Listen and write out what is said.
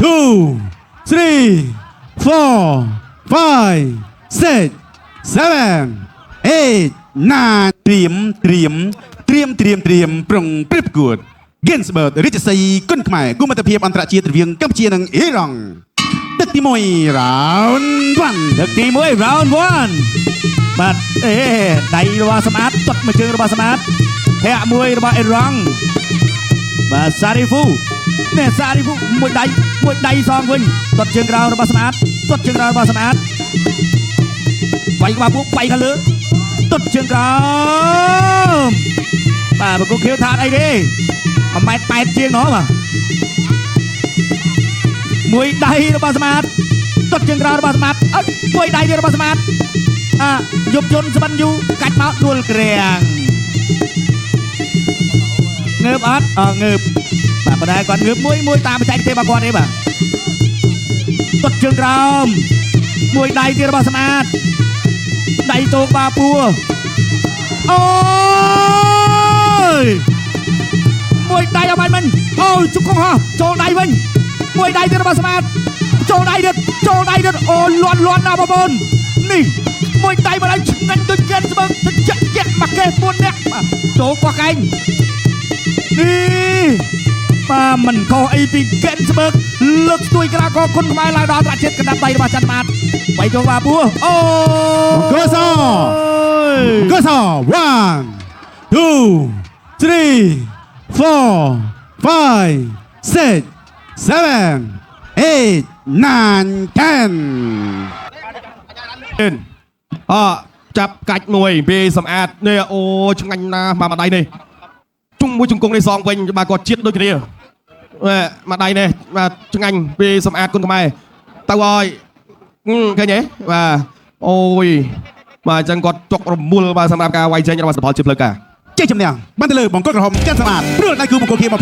2 3 4 5 6 7 8 9 เตรียมប្រុងព្រឹបគួត Ginsberg រាជសីគុណខ្មែរគុំមិត្តភាពអន្តរជាតិរវាងកម្ពុជានិងអ៊ីរ៉ង់ទឹកទី1 round 1ទឹកទី1 round 1បាទដៃរបស់សម្អាតទាត់មួយជើងរបស់សម្អាតភ័ក្រមួយរបស់អ៊ីរ៉ង់បាទសារីហ្វូនេះសារីហ្វូមួយដៃសងវិញទាត់ជើងក្រោមរបស់សម្អាតទាត់ជើងក្រោមរបស់សម្អាតវាយក្បាលពួកវាយខាងលើទាត់ជើងក្រោមបាទបង្គោលខៀវថាអីទេ1.8 ម៉ែត្រជាងណោះបាទមួយដៃរបស់សម្អាតទាត់ជើងក្រោមរបស់សម្អាតមួយដៃទៀតរបស់សម្អាតយប់យន្តស្បិនយូកាច់មកដួលក្រាំងងើបអត់ងើបបាទប៉ុន្តែគាត់ងើបមួយតាមបច្ចេកទេសរបស់គាត់ទេបាទទាត់ជើងក្រោមមួយដៃទៀតរបស់សម្អាតដៃតោកបាពួរអូយមួយដៃអត់បានអូយជុកកងហោះចូលដៃវិញមួយដៃទៀតរបស់សម្អាតចូលដៃទៀតអូលន់ណាបងប្អូននេះមួយដៃមកដល់ឆ្ងាញ់ដូចគេស្មើទៅចាក់មកគេ4នាក់ចូលកោះកែងនេះបាទមិនខុសអីពីកេនស្បឺកលើកស្ទួយក្រាកគុណខ្មែរឡើងដល់ត្រាជាតិកណ្ដាប់ដៃរបស់ច័ន្ទមាតបីចូលបាពួរអូកស1 2 3 4 5 6 7 8 9 10ចាប់កាច់មួយពីសម្អាតនេះអូឆ្ងាញ់ណាស់មកដៃនេះជុំមួយជង្គង់នេះសងវិញបាទគាត់ជាតិដូចគ្នាមកដៃនេះបាទឆ្ងាញ់ពីសម្អាតគុណខ្មែរទៅហើយឃើញទេបាទអូយបាទអញ្ចឹងគាត់ចុករមូលបាទសម្រាប់ការវាយចេញរបស់សផលជាផ្លូវការជ័យជំនះបានទៅលើបង្គោលក្រហមច័ន្ទសម្អាតព្រួលដៃគូបង្គោលខៀវមកពី